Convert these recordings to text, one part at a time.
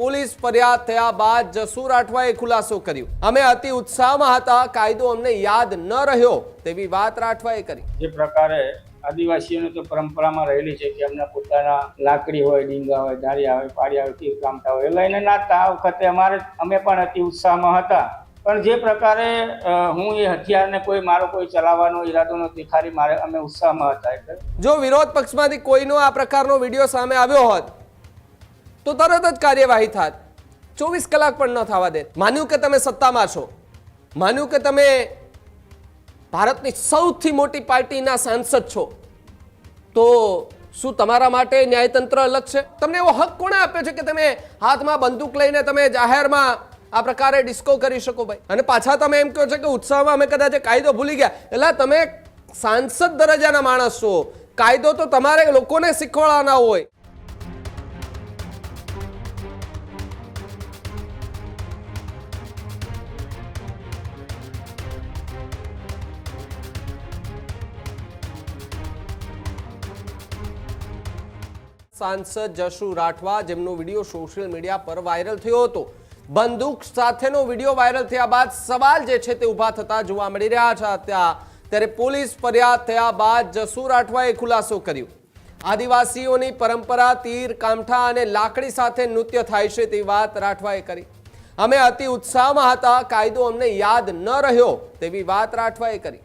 Police ફરિયાદ થયા બાદ જસુ રાઠવાએ ખુલાસો કર્યો। અમે અતિ ઉત્સાહમાં હતા, કાયદો અમને યાદ ન રહ્યો તેવી વાત રાઠવાએ કરી। જે પ્રકારે આદિવાસીઓની તો પરંપરામાં રહેલી છે કે એમના પોતાના લાકડી હોય, ડીંગા હોય, ધારિયા હોય, પાડિયા હોય, તીર કામતા હોય, એ લઈને નાચતા। આ વખતે અમે પણ અતિ ઉત્સાહમાં હતા, પણ જે પ્રકારે હું એ હથિયારને મારો કોઈ ચલાવવાનો ઈરાદો નથી, ખાલી અમે ઉત્સાહમાં હતા। એટલે જો વિરોધ પક્ષમાંથી કોઈનો આ પ્રકારનો વિડીયો સામે આવ્યો હોત તો તરત જ કાર્યવાહી થાત, 24 કલાક પણ ન થવા દે। માન્યું કે તમે સત્તામાં છો, માન્યું કે તમે ભારતની સૌથી મોટી પાર્ટીના સાંસદ છો, તો શું તમારા માટે ન્યાયતંત્ર અલગ છે? તમને એવો હક કોણે આપ્યો છે કે તમે હાથમાં બંદૂક લઈને તમે જાહેરમાં આ પ્રકારે ડિસ્કો કરી શકો ભાઈ? અને પાછા તમે એમ કહો છો કે ઉત્સાહમાં અમે કદાચ કાયદો ભૂલી ગયા। એટલે તમે સાંસદ દરજ્જાના માણસ છો, કાયદો તો તમારે લોકોને શીખવાડવાના હોય। સાંસદ જસુ રાઠવા, જેમનો વિડીયો સોશિયલ મીડિયા પર વાયરલ થયો હતો, બંદૂક સાથેનો વિડીયો વાયરલ થયા બાદ સવાલ જે છે તે ઊભા થતા જોવા મળી રહ્યા છે। ત્યારે પોલીસ ફરિયાદ થયા બાદ જસુ રાઠવાએ ખુલાસો કર્યો। આદિવાસીઓની પરંપરા તીર, કામઠા અને લાકડી સાથે નૃત્ય થાય છે તેવી વાત રાઠવાએ કરી। અમે અતિ ઉત્સાહમાં હતા, કાયદો અમને યાદ ન રહ્યો તેવી વાત રાઠવાએ કરી।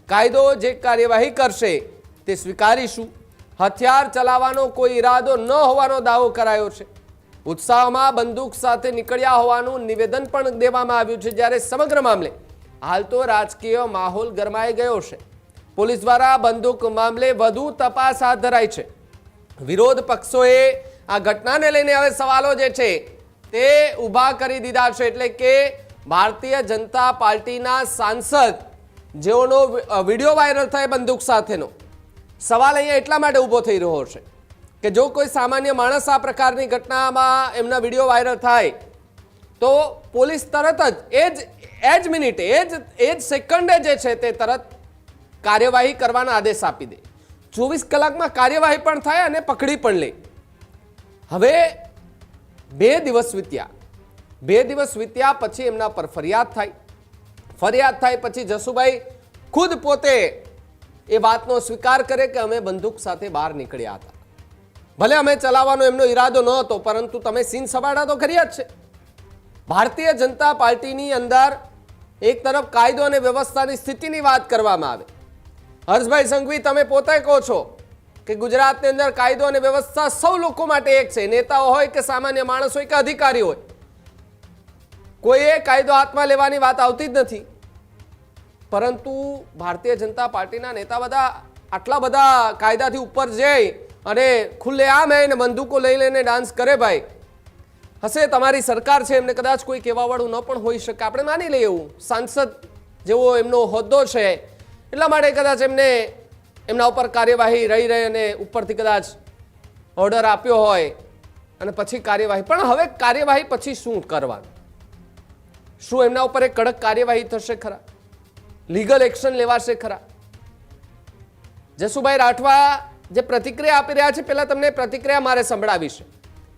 કાયદો જે કાર્યવાહી કરશે તે સ્વીકારીશું। હથિયાર ચલાવવાનો કોઈ ઈરાદો ન હોવાનો દાવો કરાયો છે। ઉત્સાહમાં બંદૂક સાથે નીકળ્યા હોવાનું નિવેદન પણ દેવામાં આવ્યું છે। જ્યારે સમગ્ર મામલે હાલ તો રાજકીય માહોલ ગરમાઈ ગયો છે। પોલીસ દ્વારા બંદૂક મામલે વધુ તપાસ હાથ ધરાઈ છે। વિરોધ પક્ષોએ આ ઘટનાને લઈને હવે સવાલો જે છે તે ઊભા કરી દીધા છે। એટલે કે ભારતીય જનતા પાર્ટીના સાંસદ જેઓનો વિડીયો વાયરલ થાય બંદૂક સાથેનો, સવાલ અહીંયા એટલા માટે ઊભો થઈ રહ્યો છે કે જો કોઈ સામાન્ય માણસ આ પ્રકારની ઘટનામાં એમના વિડીયો વાયરલ થાય તો પોલીસ તરત જ એ જ મિનિટે એ જ સેકન્ડે જે છે તે તરત કાર્યવાહી કરવાના આદેશ આપી દે। 24 કલાકમાં કાર્યવાહી પણ થાય અને પકડી પણ લે। હવે 2 દિવસ વીત્યા પછી એમના પર ફરિયાદ થાય પછી જસુભાઈ ખુદ પોતે એ વાતનો સ્વીકાર કરે કે અમે બંદૂક સાથે બહાર નીકળ્યા હતા, ભલે અમે ચલાવવાનો એમનો ઈરાદો ન હતો, પરંતુ તમે સીન સવાડા તો કર્યા જ છે। ભારતીય જનતા પાર્ટીની અંદર એક તરફ કાયદો અને વ્યવસ્થાની સ્થિતિની વાત કરવામાં આવે, હર્ષભાઈ સંઘવી તમે પોતે કહો છો કે ગુજરાતની અંદર કાયદો અને વ્યવસ્થા સૌ લોકો માટે એક છે, નેતાઓ હોય કે સામાન્ય માણસ હોય કે અધિકારી હોય, કોઈએ કાયદો હાથમાં લેવાની વાત આવતી જ નથી। પરંતુ ભારતીય જનતા પાર્ટીના નેતા બધા આટલા બધા કાયદાથી ઉપર જઈ અને ખુલ્લેઆમ એને બંદૂકો લઈ લઈને ડાન્સ કરે ભાઈ, હશે તમારી સરકાર છે, એમને કદાચ કોઈ કહેવાવાળું ન પણ હોઈ શકે, આપણે માની લઈએ એવું, સાંસદ જેવો એમનો હોદ્દો છે એટલા માટે કદાચ એમને એમના ઉપર કાર્યવાહી રહી અને ઉપરથી કદાચ ઓર્ડર આપ્યો હોય અને પછી કાર્યવાહી। પણ હવે કાર્યવાહી પછી શું કરવાનું? શું એમના ઉપર એક કડક કાર્યવાહી થશે ખરા? લીગલ એક્શન લેવાશે ખરા? જસુભાઈ રાઠવા જે પ્રતિક્રિયા આપી રહ્યા છે, પહેલા તમને પ્રતિક્રિયા મારે સંભળાવી છે।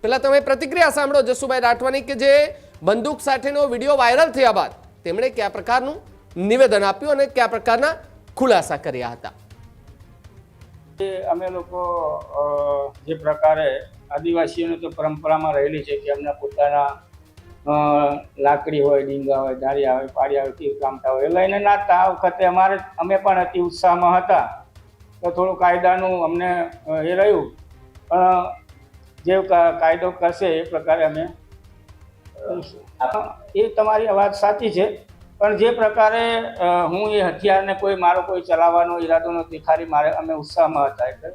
પહેલા તમે પ્રતિક્રિયા સાંભળો જસુભાઈ રાઠવાની કે જે બંદૂક સાથેનો વિડીયો વાયરલ થયા બાદ તેમણે કયા પ્રકારનું નિવેદન આપ્યું અને કયા પ્રકારના ખુલાસા કર્યા હતા। અમે લોકો જે પ્રકારે આદિવાસીઓની તો પરંપરામાં રહેલી છે કે એમના પોતાના લાકડી હોય, ડીંગા હોય, ધારિયા હોય, પાડિયા હોય, તીર કામતા હોય, એ લઈને નાચતા। આ વખતે અમે પણ અતિ ઉત્સાહમાં હતા, તો થોડું કાયદાનું અમને એ રહ્યું, પણ જે કાયદો કરશે એ પ્રકારે અમે એ તમારી વાત સાચી છે, પણ જે પ્રકારે હું એ હથિયારને મારો કોઈ ચલાવવાનો ઈરાદો નથી, ખાલી અમે ઉત્સાહમાં હતા। એટલે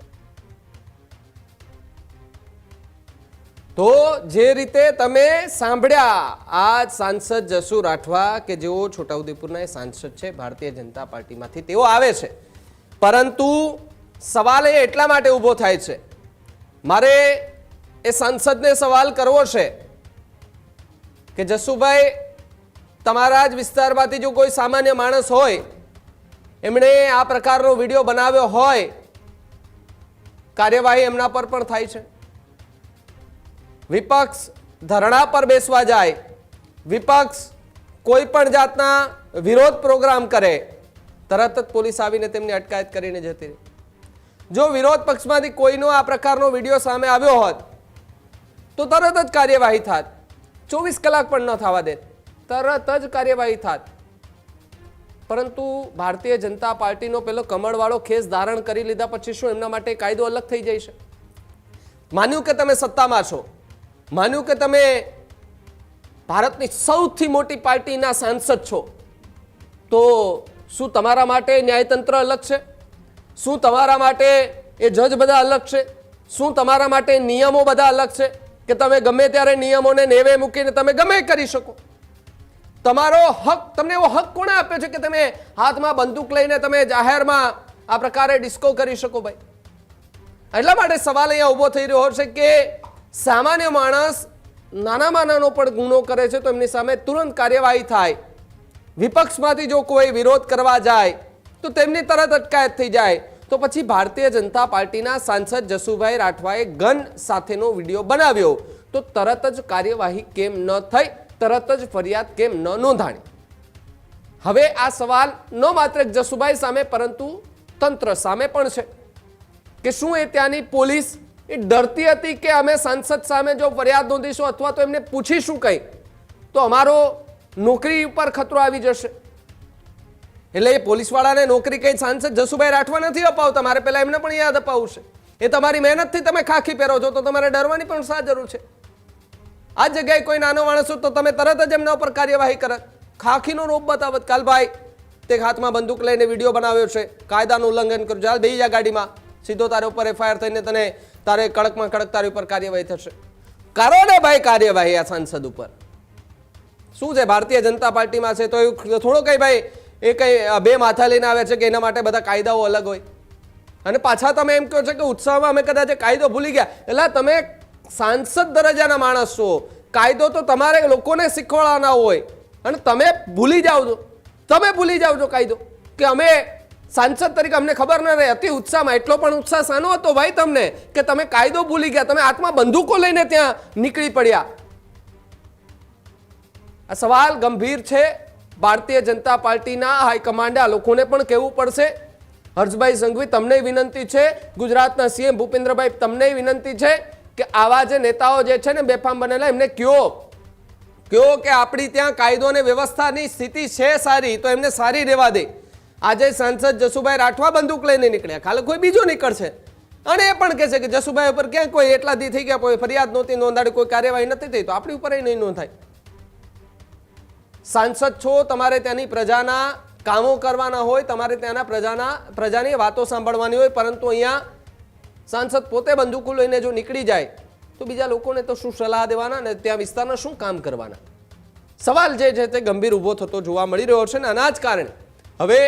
તો જે રીતે તમે સાંભળ્યા આ સાંસદ જસુ રાઠવા કે જેઓ છોટાઉદેપુરના સાંસદ છે ભારતીય જનતા પાર્ટીમાંથી, તેઓ આવે છે, પરંતુ સવાલ એ એટલા માટે ઊભો થાય છે, મારે એ સાંસદને સવાલ કરવો છે કે જસુભાઈ તમારા જ વિસ્તારમાંથી જો કોઈ સામાન્ય માણસ હોય એમણે આ પ્રકારનો વિડીયો બનાવ્યો હોય, કાર્યવાહી એમના પર પણ થાય છે। વિપક્ષ ધરણા પર બેસવા જાય, વિપક્ષ કોઈ પણ જાતના વિરોધ પ્રોગ્રામ કરે, તરત જ પોલીસ આવીને તેમની અટકાયત કરીને જતી રહી. જો વિરોધ પક્ષમાંથી કોઈનો આ પ્રકારનો વિડીયો સામે આવ્યો હોત તો તરત જ કાર્યવાહી થાત. 24 કલાક પણ ન થવા દે, તરત જ કાર્યવાહી થાત. પરંતુ ભારતીય જનતા પાર્ટીનો પેલો કમળવાળો ખેસ ધારણ કરી લીધા પછી શું એમના માટે કાયદો અલગ થઈ જાય છે? માન્યું કે તમે સત્તામાં છો, માન્યું કે તમે ભારતની સૌથી મોટી પાર્ટીના સાંસદ છો, તો શું તમારા માટે ન્યાયતંત્ર અલગ છે? શું તમારા માટે એ જજ બધા અલગ છે? શું તમારા માટે નિયમો બધા અલગ છે કે તમે ગમે ત્યારે નિયમોને નેવે મૂકીને તમે ગમે કરી શકો? તમારો હક, તમને એવો હક કોણે આપ્યો છે કે તમે હાથમાં બંદૂક લઈને તમે જાહેરમાં આ પ્રકારે ડિસ્કો કરી શકો? ભાઈ, એટલા માટે સવાલ અહીંયા ઊભો થઈ રહ્યો છે કે સામાન્ય માણસ નાનામાં નાનો પણ ગુનો કરે છે તો એમની સામે તુરંત કાર્યવાહી થાય. વિપક્ષમાંથી જો કોઈ વિરોધ કરવા જાય તો તેમની તરત અટકાયત થઈ જાય. તો પછી ભારતીય જનતા પાર્ટીના સાંસદ જસુભાઈ રાઠવાએ ગન સાથેનો વિડીયો બનાવ્યો તો તરત જ કાર્યવાહી કેમ ન થઈ? તરત જ ફરિયાદ કેમ ન નોંધાણી? હવે આ સવાલ ન માત્ર જસુભાઈ સામે પરંતુ તંત્ર સામે પણ છે કે શું એ ત્યાંની પોલીસ એ ડરતી હતી કે અમે સાંસદ સામે જો ફરિયાદ નોંધીશું અથવા તો એમને પૂછીશું કંઈ તો અમારો નોકરી ઉપર ખતરો આવી જશે? એટલે એ પોલીસવાળાને નોકરી કઈ સાંસદ જસુભાઈ રાઠવા નથી અપાવતા. મારે પહેલા એમને પણ યાદ અપાવવું છે. એ તમારી મહેનતથી તમે ખાખી પહેરો છો તો તમારે ડરવાની પણ શા જરૂર છે? આ જગ્યાએ કોઈ નાનો માણસ હોત તો તમે તરત જ એમના ઉપર કાર્યવાહી કરત, ખાખીનો રોપ બતાવત. કાલભાઈ તે હાથમાં બંદૂક લઈને વિડીયો બનાવ્યો છે, કાયદાનું ઉલ્લંઘન કર્યું, ચાલ બેસી જા ગાડીમાં, સીધો તારે ઉપર FIR થઈને તને તારે કડકમાં કડક તારી ઉપર કાર્યવાહી થશે. કરો ને ભાઈ કાર્યવાહી આ સાંસદ ઉપર. શું છે ભારતીય જનતા પાર્ટીમાં છે તો એવું થોડો કઈ ભાઈ એ કઈ બે માથા લઈને આવે છે કે એના માટે બધા કાયદાઓ અલગ હોય? અને પાછા તમે એમ કહો છો કે ઉત્સાહમાં અમે કદાચ કાયદો ભૂલી ગયા. એટલે તમે સાંસદ દરજ્જાના માણસ છો, કાયદો તો તમારે લોકોને શીખવાડવાના હોય અને તમે ભૂલી જાઓ છો. તમે ભૂલી જાઓ છો કાયદો કે અમે સાંસદ તરીકે અમને ખબર ન રહે. અતિ ઉત્સાહમાં, એટલો પણ ઉત્સાહ શાનો હતો ભાઈ તમને કે તમે કાયદો ભૂલી ગયા? તમે હાથમાં બંદૂકો લઈને ત્યાં નીકળી પડ્યા. આ સવાલ ગંભીર છે. ભારતીય જનતા પાર્ટીના હાઈકમાન્ડે આ લોકોને પણ કહેવું પડશે. હર્ષભાઈ સંઘવી, તમને વિનંતી છે, ગુજરાતના CM ભૂપેન્દ્રભાઈ, તમને વિનંતી છે કે આવા જે નેતાઓ જે છે ને બેફામ બનેલા એમને કયો કે આપણી ત્યાં કાયદો અને વ્યવસ્થાની સ્થિતિ છે સારી તો એમને સારી રહેવા દે. આજે સાંસદ જસુભાઈ રાઠવા બંદૂક લઈને નીકળ્યા, કાલે કોઈ બીજો નીકળશે અને એ પણ કહેશે કે જસુભાઈ ઉપર ક્યાં કોઈ એટલા દી થઈ ગયા, કોઈ ફરિયાદ નહોતી નોંધાડી, કોઈ કાર્યવાહી નથી થઈ, તો આપણી ઉપર નહીં નોંધાય. સાંસદ છો, તમારે ત્યાંની પ્રજાના કામો કરવાના હોય, તમારે ત્યાંના પ્રજાની વાતો સાંભળવાની હોય, પરંતુ અહીંયા સાંસદ પોતે બંદૂકો લઈને જો નીકળી જાય તો બીજા લોકોને તો શું સલાહ દેવાના ને ત્યાં વિસ્તારના શું કામ કરવાના? સવાલ જે છે તે ગંભીર ઊભો થતો જોવા મળી રહ્યો છે ને આના જ કારણે હવે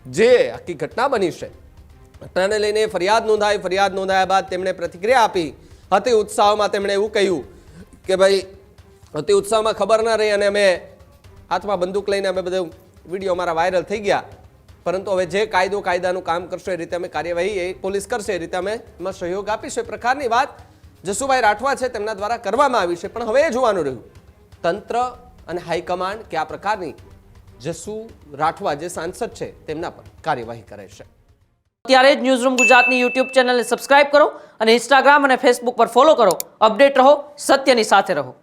જે આખી ઘટના બની છે, ઘટનાને લઈને ફરિયાદ નોંધાયા બાદ તેમણે પ્રતિક્રિયા આપી. અતિ ઉત્સાહમાં તેમણે એવું કહ્યું કે ભાઈ અતિ ઉત્સાહમાં ખબર ના રહી અને અમે હાથમાં બંદૂક લઈને અમે બધું વિડીયો અમારા વાયરલ થઈ ગયા, પરંતુ હવે જે કાયદાનું કામ કરશો એ રીતે અમે કાર્યવાહી એ પોલીસ કરશે, એ રીતે અમે એમાં સહયોગ આપીશું. એ પ્રકારની વાત જસુભાઈ રાઠવા છે તેમના દ્વારા કરવામાં આવી છે. પણ હવે એ જોવાનું રહ્યું તંત્ર અને હાઈકમાન્ડ કે આ પ્રકારની જસુ રાઠવા જે સાંસદ છે તેમના પર કાર્યવાહી કરે છે. અત્યારે જ ન્યૂઝરૂમ ગુજરાતની YouTube ચેનલને સબસ્ક્રાઇબ કરો અને Instagram અને Facebook પર ફોલો કરો. અપડેટ રહો, સત્યની સાથે રહો.